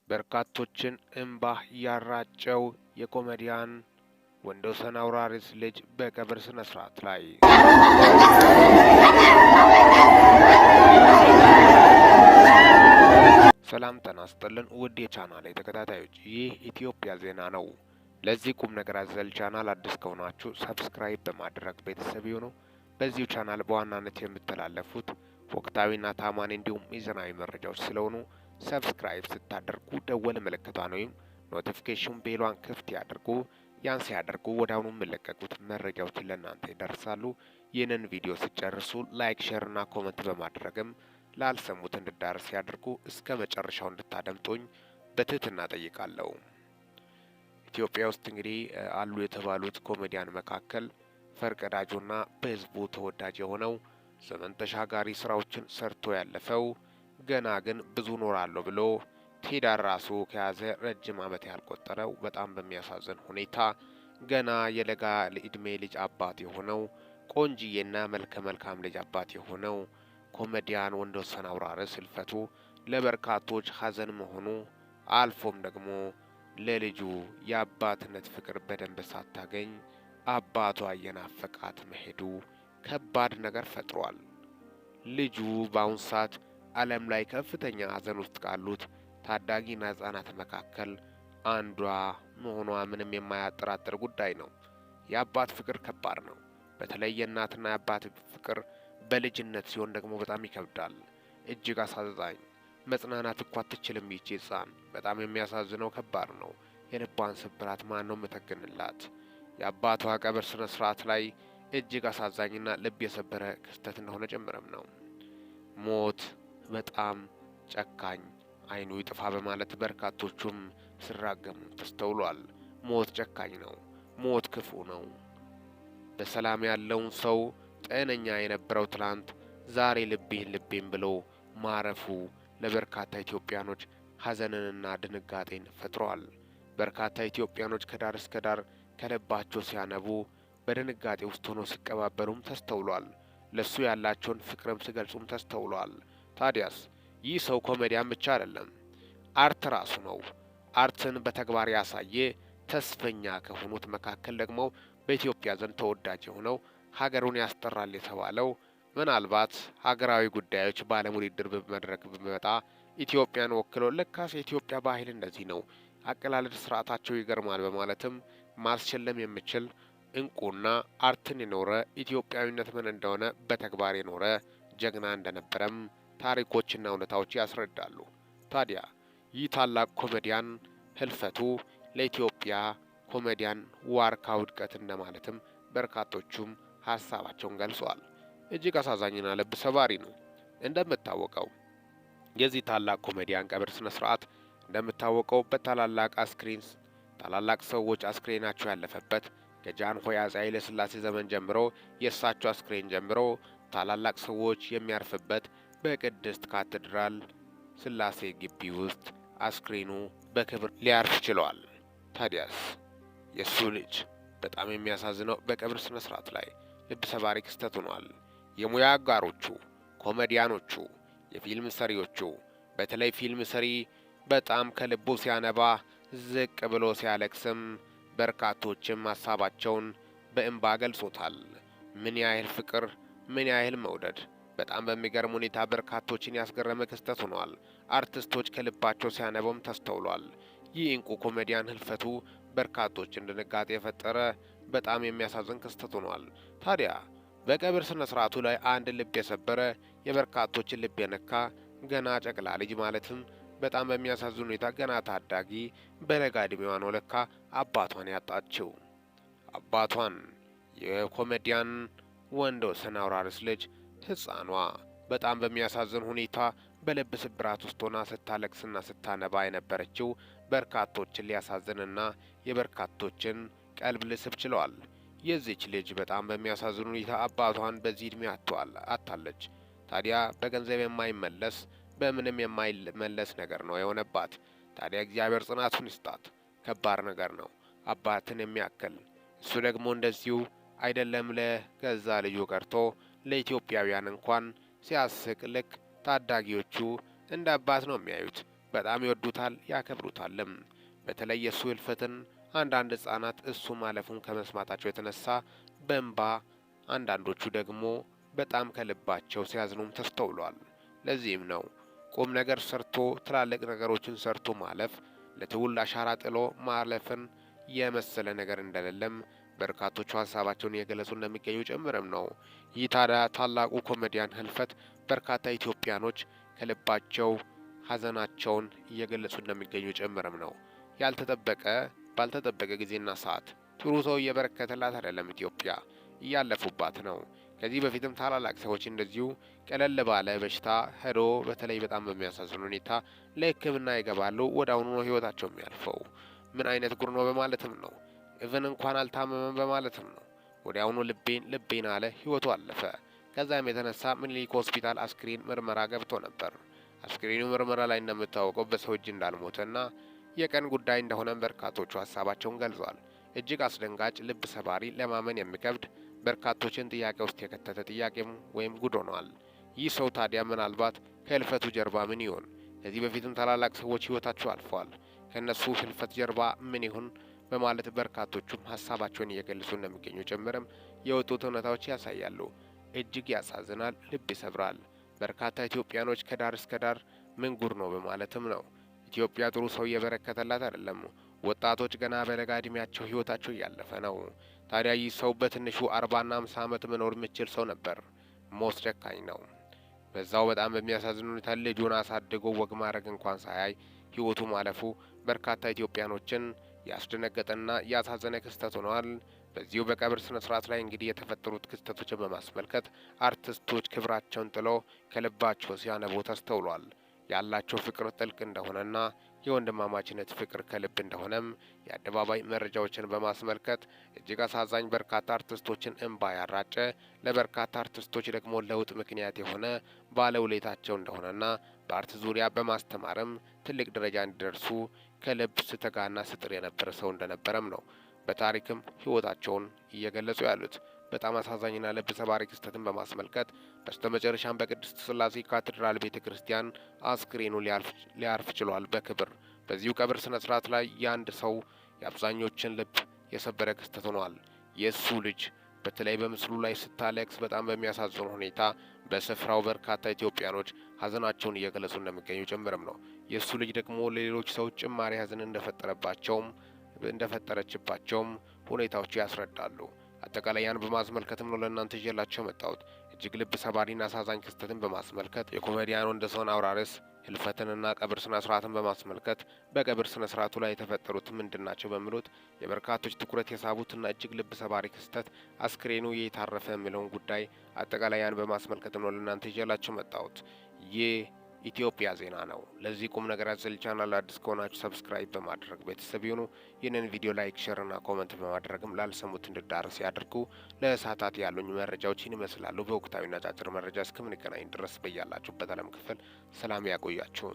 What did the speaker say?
በርካቶችን እንባ ያራጨው የኮሜዲያን ወንዶሰን አውራሪስ ልጅ በቀብር ስነ ስርዓት ላይ ሰላም ጤና ይስጥልን ውድ የቻናሌ ተከታታዮች፣ ይህ ኢትዮጵያ ዜና ነው። ለዚህ ቁም ነገር አዘል ቻናል አዲስ ከሆናችሁ ሰብስክራይብ በማድረግ ቤተሰብ ይሁኑ። በዚሁ ቻናል በዋናነት የምተላለፉት ወቅታዊና ታማኝ እንዲሁም ሚዛናዊ መረጃዎች ስለሆኑ ሰብስክራይብ ስታደርጉ ደወል ምልክቷን ወይም ኖቲፊኬሽን ቤሏን ክፍት ያድርጉ። ያን ሲያደርጉ ወዲያውኑ የሚለቀቁት መረጃዎች ለእናንተ ይደርሳሉ። ይህንን ቪዲዮ ሲጨርሱ ላይክ፣ ሼር እና ኮሜንት በማድረግም ላልሰሙት እንድዳርስ ያድርጉ። እስከ መጨረሻው እንድታደምጡኝ በትህትና ጠይቃለሁ። ኢትዮጵያ ውስጥ እንግዲህ አሉ የተባሉት ኮሜዲያን መካከል ፈርቀዳጁና በህዝቡ ተወዳጅ የሆነው ዘመን ተሻጋሪ ስራዎችን ሰርቶ ያለፈው ገና ግን ብዙ ኖራለሁ ብሎ ትዳር ራሱ ከያዘ ረጅም ዓመት ያልቆጠረው በጣም በሚያሳዝን ሁኔታ ገና የለጋ እድሜ ልጅ አባት የሆነው ቆንጂዬና መልከ መልካም ልጅ አባት የሆነው ኮሜዲያን ወንዶሰን አውራሪስ ህልፈቱ ለበርካቶች ሀዘን መሆኑ አልፎም ደግሞ ለልጁ የአባትነት ፍቅር በደንብ ሳታገኝ አባቷ እየናፈቃት መሄዱ ከባድ ነገር ፈጥሯል። ልጁ በአሁን ሰዓት ዓለም ላይ ከፍተኛ ሀዘን ውስጥ ካሉት ታዳጊና ህጻናት መካከል አንዷ መሆኗ ምንም የማያጠራጥር ጉዳይ ነው። የአባት ፍቅር ከባድ ነው። በተለይ የእናትና የአባት ፍቅር በልጅነት ሲሆን ደግሞ በጣም ይከብዳል። እጅግ አሳዛኝ። መጽናናት እኮ አትችልም ይቺ ህጻን። በጣም የሚያሳዝነው ከባድ ነው። የልቧን ስብራት ማን ነው መተግንላት? የአባቷ ቀብር ስነ ስርዓት ላይ እጅግ አሳዛኝና ልብ የሰበረ ክስተት እንደሆነ ጭምርም ነው። ሞት በጣም ጨካኝ፣ አይኑ ይጥፋ በማለት በርካቶቹም ሲራገሙ ተስተውሏል። ሞት ጨካኝ ነው። ሞት ክፉ ነው። በሰላም ያለውን ሰው ጤነኛ የነበረው ትላንት ዛሬ ልቤን ብሎ ማረፉ ለበርካታ ኢትዮጵያኖች ሀዘንንና ድንጋጤን ፈጥሯል። በርካታ ኢትዮጵያኖች ከዳር እስከ ዳር ከልባቸው ሲያነቡ በድንጋጤ ውስጥ ሆኖ ሲቀባበሉም ተስተውሏል። ለሱ ያላቸውን ፍቅርም ሲገልጹም ተስተውሏል። ታዲያስ ይህ ሰው ኮሜዲያን ብቻ አይደለም፣ አርት ራሱ ነው። አርትን በተግባር ያሳየ ተስፈኛ ከሆኑት መካከል ደግሞ በኢትዮጵያ ዘንድ ተወዳጅ የሆነው ሀገሩን ያስጠራል የተባለው ምናልባት ሀገራዊ ጉዳዮች በዓለም ውድድር በመድረክ በመጣ ኢትዮጵያን ወክሎ ለካስ የኢትዮጵያ ባህል እንደዚህ ነው፣ አቀላለድ ስርዓታቸው ይገርማል በማለትም ማስሸለም የሚችል እንቁና አርትን የኖረ ኢትዮጵያዊነት ምን እንደሆነ በተግባር የኖረ ጀግና እንደነበረም ታሪኮችና እውነታዎች ያስረዳሉ። ታዲያ ይህ ታላቅ ኮሜዲያን ህልፈቱ ለኢትዮጵያ ኮሜዲያን ዋርካ ውድቀት እንደማለትም በርካቶቹም ሀሳባቸውን ገልጸዋል። እጅግ አሳዛኝና ልብ ሰባሪ ነው። እንደምታወቀው የዚህ ታላቅ ኮሜዲያን ቀብር ስነ ስርዓት እንደምታወቀው በታላላቅ ታላላቅ ሰዎች አስክሬናቸው ያለፈበት ከጃንሆይ አፄ ኃይለ ሥላሴ ዘመን ጀምሮ የእሳቸው አስክሬን ጀምሮ ታላላቅ ሰዎች የሚያርፍበት በቅድስት ካቴድራል ሥላሴ ግቢ ውስጥ አስክሬኑ በክብር ሊያርፍ ችሏል። ታዲያስ የሱ ልጅ በጣም የሚያሳዝነው በቀብር ስነ ስርዓት ላይ ልብ ሰባሪ ክስተት ሆኗል። የሙያ አጋሮቹ፣ ኮሜዲያኖቹ፣ የፊልም ሰሪዎቹ በተለይ ፊልም ሰሪ በጣም ከልቡ ሲያነባ ዝቅ ብሎ ሲያለቅስም በርካቶችም ሀሳባቸውን በእንባ ገልጾታል። ምን ያህል ፍቅር፣ ምን ያህል መውደድ! በጣም በሚገርም ሁኔታ በርካቶችን ያስገረመ ክስተት ሆኗል። አርቲስቶች ከልባቸው ሲያነቡም ተስተውሏል። ይህ እንቁ ኮሜዲያን ህልፈቱ በርካቶችን ድንጋጤ የፈጠረ በጣም የሚያሳዝን ክስተት ሆኗል። ታዲያ በቀብር ስነ ስርዓቱ ላይ አንድ ልብ የሰበረ የበርካቶችን ልብ የነካ ገና ጨቅላ ልጅ ማለትም በጣም በሚያሳዝን ሁኔታ ገና ታዳጊ በለጋ እድሜዋ ነው ለካ አባቷን ያጣችው። አባቷን የኮሜዲያን ወንዶሰን አውራሪስ ልጅ ህፃኗ በጣም በሚያሳዝን ሁኔታ በልብ ስብራት ውስጥ ሆና ስታለቅስና ስታነባ የነበረችው በርካቶችን ሊያሳዝንና የበርካቶችን ቀልብ ልስብ ችለዋል። የዚች ልጅ በጣም በሚያሳዝን ሁኔታ አባቷን በዚህ እድሜ አታለች። ታዲያ በገንዘብ የማይመለስ በምንም የማይመለስ ነገር ነው የሆነባት። ታዲያ እግዚአብሔር ጽናቱን ይስጣት። ከባድ ነገር ነው አባትን የሚያክል። እሱ ደግሞ እንደዚሁ አይደለም ለገዛ ልጁ ቀርቶ ለኢትዮጵያውያን እንኳን ሲያስቅ ልክ ታዳጊዎቹ እንደ አባት ነው የሚያዩት። በጣም ይወዱታል ያከብሩታልም። በተለይ የእሱ ህልፈትን አንዳንድ ህጻናት እሱ ማለፉን ከመስማታቸው የተነሳ በእንባ አንዳንዶቹ ደግሞ በጣም ከልባቸው ሲያዝኑም ተስተውሏል። ለዚህም ነው ቁም ነገር ሰርቶ ትላልቅ ነገሮችን ሰርቶ ማለፍ ለትውልድ አሻራ ጥሎ ማለፍን የመሰለ ነገር እንደሌለም በርካቶቹ ሀሳባቸውን እየገለጹ እንደሚገኙ ጭምርም ነው። ይህ ታዲያ ታላቁ ኮሜዲያን ህልፈት በርካታ ኢትዮጵያኖች ከልባቸው ሀዘናቸውን እየገለጹ እንደሚገኙ ጭምርም ነው። ያልተጠበቀ ባልተጠበቀ ጊዜና ሰዓት ጥሩ ሰው እየበረከተላት አይደለም ኢትዮጵያ እያለፉባት ነው። ከዚህ በፊትም ታላላቅ ሰዎች እንደዚሁ ቀለል ባለ በሽታ ሄዶ በተለይ በጣም በሚያሳዝን ሁኔታ ለሕክምና ይገባሉ። ወደ አሁኑ ነው ህይወታቸው የሚያልፈው። ምን አይነት ጉር ነው በማለትም ነው። ኢቭን እንኳን አልታመመም በማለትም ነው። ወደ አሁኑ ልቤን አለ ህይወቱ አለፈ። ከዛም የተነሳ ምኒልክ ሆስፒታል አስክሬን ምርመራ ገብቶ ነበር። አስክሬኑ ምርመራ ላይ እንደምታወቀው በሰው እጅ እንዳልሞተና የቀን ጉዳይ እንደሆነም በርካቶቹ ሀሳባቸውን ገልጿል። እጅግ አስደንጋጭ፣ ልብ ሰባሪ፣ ለማመን የሚከብድ በርካቶችን ጥያቄ ውስጥ የከተተ ጥያቄም ወይም ጉድ ሆኗል። ይህ ሰው ታዲያ ምናልባት ከህልፈቱ ጀርባ ምን ይሆን? ከዚህ በፊትም ታላላቅ ሰዎች ህይወታቸው አልፈዋል። ከእነሱ ህልፈት ጀርባ ምን ይሆን በማለት በርካቶቹም ሀሳባቸውን እየገለጹ እንደሚገኙ ጭምርም የወጡት እውነታዎች ያሳያሉ። እጅግ ያሳዝናል፣ ልብ ይሰብራል። በርካታ ኢትዮጵያኖች ከዳር እስከ ዳር ምን ጉር ነው በማለትም ነው። ኢትዮጵያ ጥሩ ሰው እየበረከተላት አይደለም። ወጣቶች ገና በለጋ እድሜያቸው ህይወታቸው እያለፈ ነው። ታዲያ ይህ ሰው በትንሹ 40ና 50 ዓመት መኖር የሚችል ሰው ነበር። ሞት ጨካኝ ነው። በዛው በጣም በሚያሳዝን ሁኔታ ልጁን አሳድጎ ወግ ማድረግ እንኳን ሳያይ ህይወቱ ማለፉ በርካታ ኢትዮጵያኖችን ያስደነገጠና ያሳዘነ ክስተት ሆኗል። በዚሁ በቀብር ስነ ስርዓት ላይ እንግዲህ የተፈጠሩት ክስተቶችን በማስመልከት አርቲስቶች ክብራቸውን ጥለው ከልባቸው ሲያነቡ ተስተውሏል። ያላቸው ፍቅር ጥልቅ እንደሆነና የወንድማማችነት ፍቅር ከልብ እንደሆነም የአደባባይ መረጃዎችን በማስመልከት እጅግ አሳዛኝ በርካታ አርቲስቶችን እንባ ያራጨ ለበርካታ አርቲስቶች ደግሞ ለውጥ ምክንያት የሆነ ባለውለታቸው እንደሆነና በአርት ዙሪያ በማስተማርም ትልቅ ደረጃ እንዲደርሱ ከልብ ስተጋና ስጥር የነበረ ሰው እንደነበረም ነው በታሪክም ህይወታቸውን እየገለጹ ያሉት። በጣም አሳዛኝና ልብ ሰባሪ ክስተትን በማስመልከት በስተመጨረሻም በቅድስት ስላሴ ካቴድራል ቤተ ክርስቲያን አስክሬኑ ሊያርፍ ችሏል በክብር። በዚሁ ቀብር ስነ ስርዓት ላይ የአንድ ሰው የአብዛኞችን ልብ የሰበረ ክስተት ሆኗል። የእሱ ልጅ በተለይ በምስሉ ላይ ስታለቅስ በጣም በሚያሳዝኑ ሁኔታ በስፍራው በርካታ ኢትዮጵያኖች ሀዘናቸውን እየገለጹ እንደሚገኙ ጭምርም ነው። የእሱ ልጅ ደግሞ ለሌሎች ሰዎች ጭማሪ ሀዘን እንደፈጠረችባቸውም ሁኔታዎቹ ያስረዳሉ። አጠቃላይ ያን በማስመልከትም ነው ለእናንተ ይዤላቸው መጣሁት። እጅግ ልብ ሰባሪና አሳዛኝ ክስተትን በማስመልከት የኮሜዲያን ወንደሰን አውራሪስ ህልፈትንና ቀብር ስነ ስርዓትን በማስመልከት በቀብር ስነ ስርዓቱ ላይ የተፈጠሩት ምንድናቸው በሚሉት የበርካቶች ትኩረት የሳቡትና እጅግ ልብ ሰባሪ ክስተት አስክሬኑ የታረፈ የሚለውን ጉዳይ አጠቃላይ ያን በማስመልከትም ነው ለእናንተ ይዤላቸው መጣሁት። ይህ ኢትዮጵያ ዜና ነው። ለዚህ ቁም ነገር አዘል ቻናል አዲስ ከሆናችሁ ሰብስክራይብ በማድረግ ቤተሰብ ይሁኑ። ይህንን ቪዲዮ ላይክ፣ ሼር እና ኮመንት በማድረግም ላልሰሙት እንዲዳረስ ያድርጉ። ለሰዓታት ያሉኝ መረጃዎች ይህን ይመስላሉ። በወቅታዊና አጫጭር መረጃ እስከምንገናኝ ድረስ በያላችሁበት ዓለም ክፍል ሰላም ያቆያችሁ።